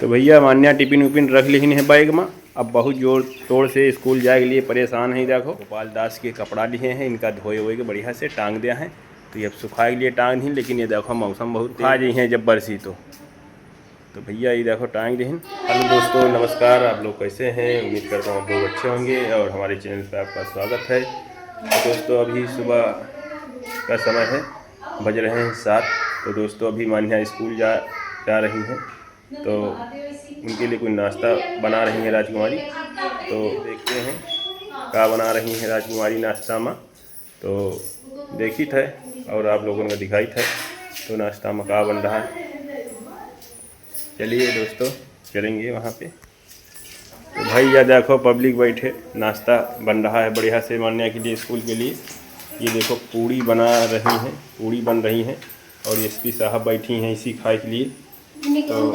तो भैया मान्या टिफिन उपिन रख ली है बैग में। अब बहुत जोर तोड़ से स्कूल जाए के लिए परेशान है। देखो गोपाल दास के कपड़ा लिए हैं, इनका धोए हुए के बढ़िया से टांग दिया है। तो ये अब सुखाए के लिए टांग दी, लेकिन ये देखो मौसम बहुत खा जी हैं जब बरसी तो भैया ये देखो टांग दी। हेलो दोस्तों, नमस्कार। आप लोग कैसे हैं? उम्मीद करता हूँ आप लोग अच्छे होंगे और हमारे चैनल पर आपका स्वागत है। तो दोस्तों अभी सुबह का समय है, बज रहे हैं 7। तो दोस्तों अभी मान्या स्कूल जा रही हैं, तो उनके लिए कोई नाश्ता बना रही है राजकुमारी। तो देखते हैं क्या बना रही है राजकुमारी नाश्ता में। तो देखी था और आप लोगों को दिखाई था तो नाश्ता में क्या बन रहा है। चलिए दोस्तों चलेंगे वहाँ पे। तो भाई यह देखो पब्लिक बैठे, नाश्ता बन रहा है बढ़िया से मान्या के लिए, स्कूल के लिए। ये देखो पूड़ी बना रही हैं, पूड़ी बन रही हैं और एसपी साहब बैठी हैं इसी खाए के लिए। तो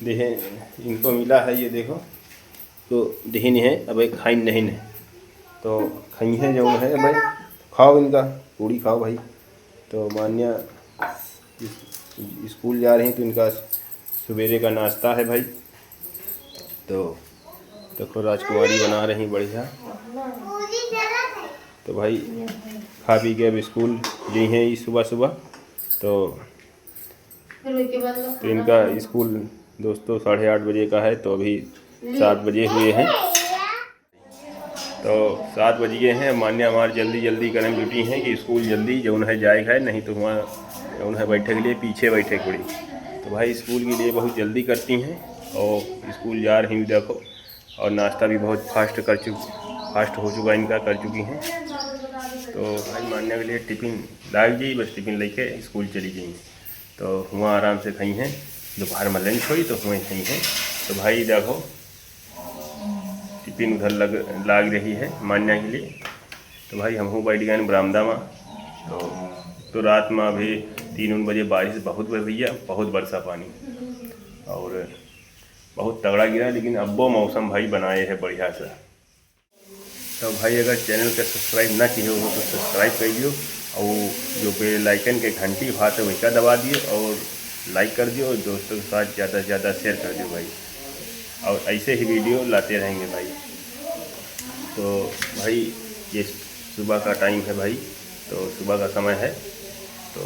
देखें इनको मिला है, ये देखो तो दहीन है। अब एक खाई नहीं है तो खाई है जो है भाई, खाओ इनका पूड़ी खाओ भाई। तो मान्या स्कूल जा रही हैं तो इनका सवेरे का नाश्ता है भाई। तो देखो राजकुमारी बना रही बढ़िया। तो भाई खा पी के अब स्कूल गई हैं सुबह सुबह। तो इनका स्कूल दोस्तों 8:30 बजे का है, तो अभी 7 बजे हुए हैं। तो 7 बज गए हैं। मान्या हमारे जल्दी जल्दी करें ड्यूटी है कि स्कूल जल्दी जो है जाएगा है, नहीं तो वहाँ जो है बैठे के लिए पीछे बैठे पड़ी। तो भाई स्कूल के लिए बहुत जल्दी करती हैं और स्कूल जा रही हूँ देखो। और नाश्ता भी बहुत फास्ट हो चुका इनका, कर चुकी हैं। तो भाई मान्या के लिए टिफ़िन लाग गई, बस टिफ़िन लेके स्कूल चली गई। तो वहाँ आराम से खाई हैं, दोपहर में लंच हुई तो वहीं खाई हैं। तो भाई देखो टिफ़िन उधर लाग रही है मान्या के लिए। तो भाई हम बैठ गए बरामदा में। तो रात में अभी 3 बजे बारिश बहुत भैया, बहुत बरसा पानी और बहुत तगड़ा गिरा, लेकिन अब वो मौसम भाई बनाए है बढ़िया सा। तो भाई अगर चैनल का सब्सक्राइब ना किए हो तो सब्सक्राइब कर दियो और जो बेल आइकन के घंटी भात है वैसा दबा दियो और लाइक कर दियो और दोस्तों के साथ ज़्यादा से ज़्यादा शेयर कर दियो भाई। और ऐसे ही वीडियो लाते रहेंगे भाई। तो भाई ये सुबह का टाइम है भाई, तो सुबह का समय है। तो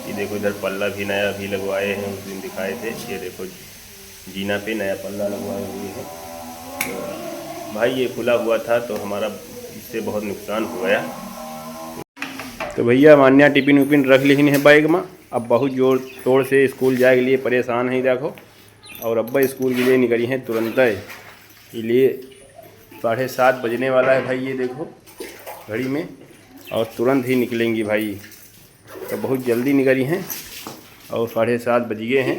ये देखो इधर पल्ला भी नया भी लगवाए हैं, उस दिन दिखाए थे। ये देखो जीना पे नया पल्ला लगवाए हुए हैं। तो भाई ये खुला हुआ था तो हमारा इससे बहुत नुकसान हो गया। तो भैया मान्या टिफिन उपिन रख ली है बैग में। अब बहुत जोर तोड़ से स्कूल जाए के लिए परेशान है देखो। और अब्बा स्कूल के लिए निकली हैं तुरंत ही लिए। 7:30 बजने वाला है भाई, ये देखो घड़ी में, और तुरंत ही निकलेंगी भाई। तो बहुत जल्दी निकली हैं और 7:30 बज गए हैं।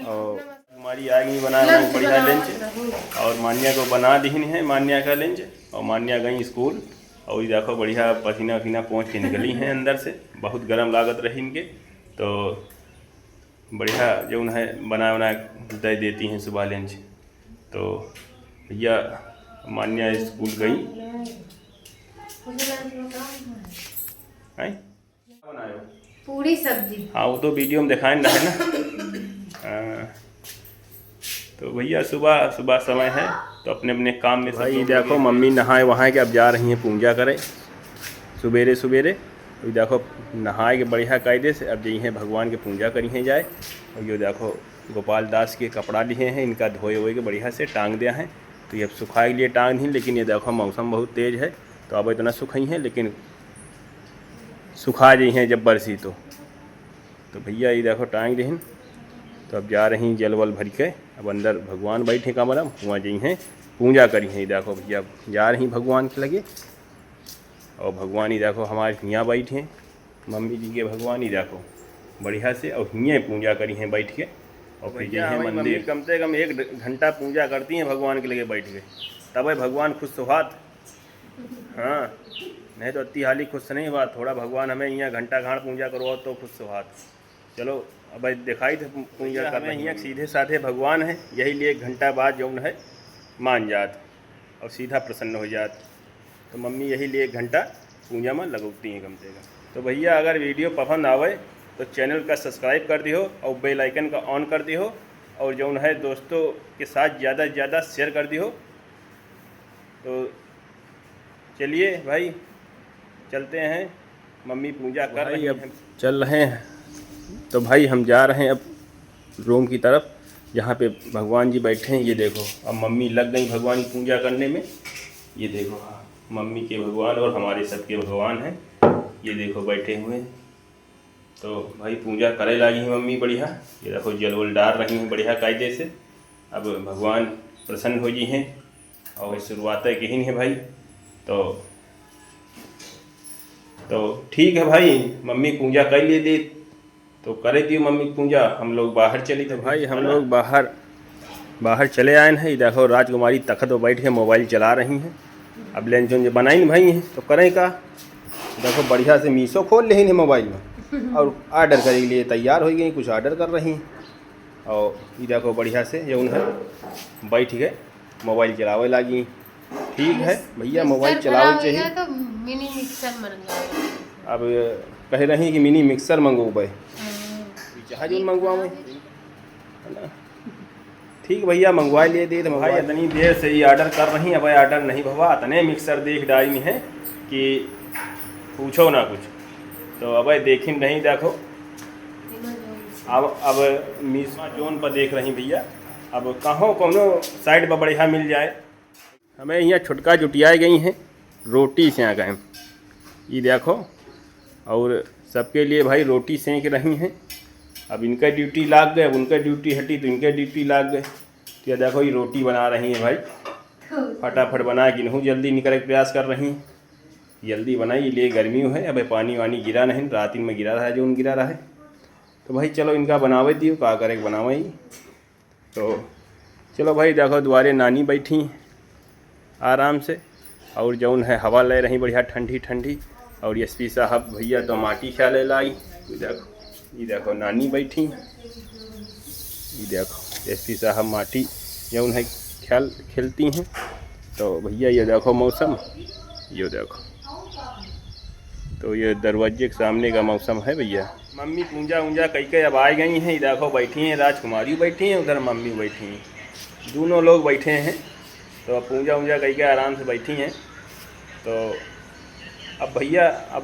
और हमारी आएगी बनाना बढ़िया लंच और मान्या को बना दी है मान्या का लंच। और मान्या गई स्कूल और ये देखो बढ़िया पसीना वसीना पहुँच के निकली हैं अंदर से। बहुत गर्म लागत रही इनके, तो बढ़िया जो है बना दे देती हैं सुबह लंच। तो भैया मान्या स्कूल गई है बनायो पूरी सब्जी। हाँ वो तो वीडियो में दिखाए ना है ना। हाँ। तो भैया सुबह सुबह समय है तो अपने अपने काम में भाई देखो मम्मी नहाए वहाँ के अब जा रही हैं पूजा करें सवेरे सवेरे। तो देखो नहाए के बढ़िया कायदे से अब यही हैं भगवान के पूजा करी हैं जाए। और ये देखो गोपाल दास के कपड़ा लिए हैं, इनका धोए हुए के बढ़िया से टांग दिया है। तो ये अब सुखाए के लिए टांग दी, लेकिन ये देखो मौसम बहुत तेज़ है तो अब इतना सुखाई हैं, लेकिन सुखा जी हैं जब बरसी तो भैया ये देखो टांग दी। तो अब जा रही जल वल भर के, अब अंदर भगवान बैठे कमरा वहाँ जी हैं पूजा करी हैं। देखो भैया जा रही भगवान के लगे और भगवान ही देखो हमारे यहाँ बैठे हैं, मम्मी जी के भगवान ही देखो बढ़िया से और हियाँ पूजा करी हैं बैठ के। और फिर जी हैं मंदिर कम से कम 1 घंटा पूजा करती हैं भगवान के लगे बैठ के, तब भगवान खुश तो हाथ। हाँ नहीं तो अति हाली खुश नहीं हुआ, थोड़ा भगवान हमें यहाँ घंटा घाट पूजा करवाओ तो खुश तो हाथ। चलो अब दिखाई थे पूजा कर रहे हैं, सीधे साधे भगवान है, यही लिए 1 घंटा बाद जो है मान जात और सीधा प्रसन्न हो जात। तो मम्मी यही लिए 1 घंटा पूजा में लगौती हैं कम से कम। तो भैया अगर वीडियो पसंद आवे तो चैनल का सब्सक्राइब कर दियो और बेल आइकन का ऑन कर दियो और जो है दोस्तों के साथ ज़्यादा से ज़्यादा शेयर कर दियो। तो चलिए भाई चलते हैं, मम्मी पूजा कर रही है, चल रहे हैं। तो भाई हम जा रहे हैं अब रूम की तरफ जहाँ पे भगवान जी बैठे हैं। ये देखो अब मम्मी लग गई भगवान की पूजा करने में। ये देखो मम्मी के भगवान और हमारे सबके भगवान हैं, ये देखो बैठे हुए हैं। तो भाई पूजा करे लगी है मम्मी बढ़िया। ये देखो जल वल डाल रही हैं बढ़िया कायदे से। अब भगवान प्रसन्न हो जी हैं और शुरुआत कहीं है भाई। तो ठीक है भाई, मम्मी पूजा कर लिए दे तो करे दी मम्मी पूजा। हम लोग बाहर चली तो भाई हम लोग बाहर चले आए हैं। देखो राजकुमारी तख्त पर बैठ के मोबाइल चला रही हैं। अब लेन जो बनाई न भाई हैं तो करें का। देखो बढ़िया से मीशो खोल रही हैं मोबाइल में और ऑर्डर करे के लिए तैयार हो गई, कुछ ऑर्डर कर रही हैं। और ये देखो बढ़िया से जो है बैठ गए मोबाइल चलावे लगी। ठीक है भैया मोबाइल चलावे चाहिए। तो मिनी मिक्सर मंगवा, अब कह रही कि मिनी मिक्सर मंगवाए, जहाज मंगवाएं है ना। ठीक भैया मंगवा लिए दे। तो भाई इतनी देर से ये ऑर्डर कर रही हैं, अब ऑर्डर नहीं भवा। इतने मिक्सर देख डाई में है कि पूछो ना कुछ। तो अब देखी नहीं, देखो अब मीशो जोन पर देख रही भैया। अब कहाँ कोनो साइड पर बढ़िया मिल जाए। हमें यहाँ छुटका जुटियाई गई हैं रोटी से आ गए। ये देखो और सबके लिए भाई रोटी सेंक रही हैं। अब इनका ड्यूटी लाग गए, अब उनका ड्यूटी हटी तो इनका ड्यूटी लाग गए। तो ये देखो ये रोटी बना रही हैं भाई, फटाफट बना के इन्हों जल्दी निकलने का प्रयास कर रही हैं। जल्दी बनाई लिए गर्मी है। अब पानी वानी गिरा नहीं, रात में गिरा रहा है जो गिरा रहा है। तो भाई चलो इनका बनावे दियो, का करे बनावे। तो चलो भाई देखो द्वारे नानी बैठी आराम से और जौन है हवा ले रही बढ़िया ठंडी ठंडी। और एसपी साहब भैया तो माटी ख्याल लाई। ये देखो नानी बैठी, ये देखो एसपी साहब माटी जौन है ख्याल खेलती हैं। तो भैया ये देखो मौसम, ये देखो तो ये दरवाजे के सामने का मौसम है भैया। मम्मी पूजा ऊंजा कई अब आ गई हैं। ये देखो बैठी हैं, राजकुमारी बैठी हैं, उधर मम्मी बैठी हैं, दोनों लोग बैठे हैं। तो अब पूजा ऊंजा कई आराम से बैठी हैं। तो अब भैया अब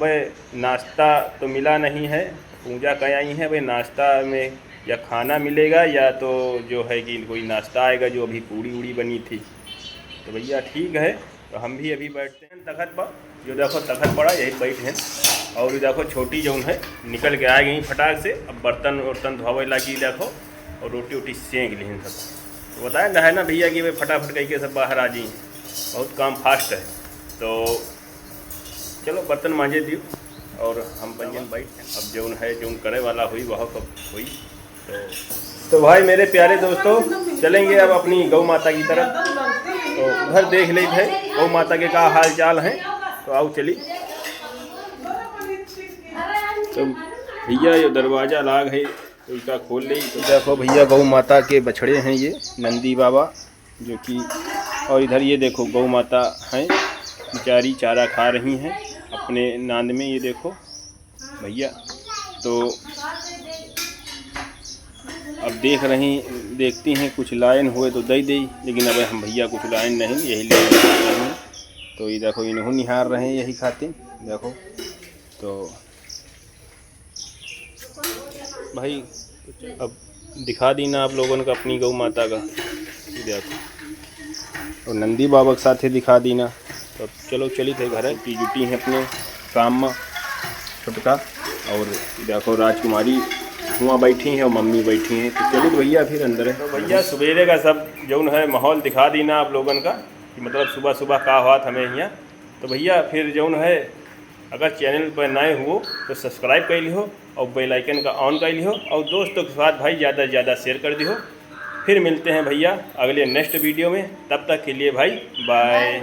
नाश्ता तो मिला नहीं है, पूजा कर आई हैं। भाई नाश्ता में या खाना मिलेगा या तो जो है कि कोई नाश्ता आएगा जो अभी पूड़ी उड़ी बनी थी। तो भैया ठीक है, तो हम भी अभी बैठते हैं तख्त पर। जो देखो तख्त पड़ा यही बैठे हैं। और देखो छोटी जो है निकल के आ गई फटाक से। अब बर्तन वर्तन धोवे लगी देखो और रोटी वोटी सेंक ली सब। तो बताया ना है ना भैया कि भाई फटाफट कह के सब बाहर आ जाइए, बहुत काम फास्ट है। तो चलो बर्तन मांजे दियो और हम पंजन बैठ। अब जो है जो करे वाला हुई वह कब हुई। तो भाई मेरे प्यारे दोस्तों चलेंगे अब अपनी गौ माता की तरफ। तो उधर देख ले थे गौ माता के का हाल चाल हैं। तो आओ चली। तो भैया ये दरवाज़ा लाग है तो इसका खोल ली। तो देखो भैया गौ माता के बछड़े हैं ये नंदी बाबा जो कि, और इधर ये देखो गौ माता हैं बेचारी चारा खा रही हैं अपने नांद में। ये देखो भैया। तो अब देखती हैं कुछ लाइन हुए तो दे दे, लेकिन अब हम भैया कुछ लाइन नहीं यही ले रहे हैं। तो ये देखो इन्हों निहार रहे हैं यही खाते देखो। तो भाई अब दिखा दी ना आप लोगों ने अपनी गौ माता का, देखो और नंदी बाबा के साथ ही दिखा दी ना। तो चलो चली थे घर की जुटी हैं अपने काम में छुटका। और देखो राजकुमारी हुआ बैठी हैं और मम्मी बैठी हैं। तो चलो भैया फिर अंदर है। तो भैया सवेरे का सब जो है माहौल दिखा दी ना आप लोगों का कि मतलब सुबह सुबह का हुआ हमें यहाँ। तो भैया फिर जो है अगर चैनल पर नए हो तो सब्सक्राइब कर लिहो और बेल आइकन का ऑन कर लिहो और दोस्तों के साथ भाई ज़्यादा से ज़्यादा शेयर कर दिहो। फिर मिलते हैं भैया अगले नेक्स्ट वीडियो में, तब तक के लिए भाई बाय।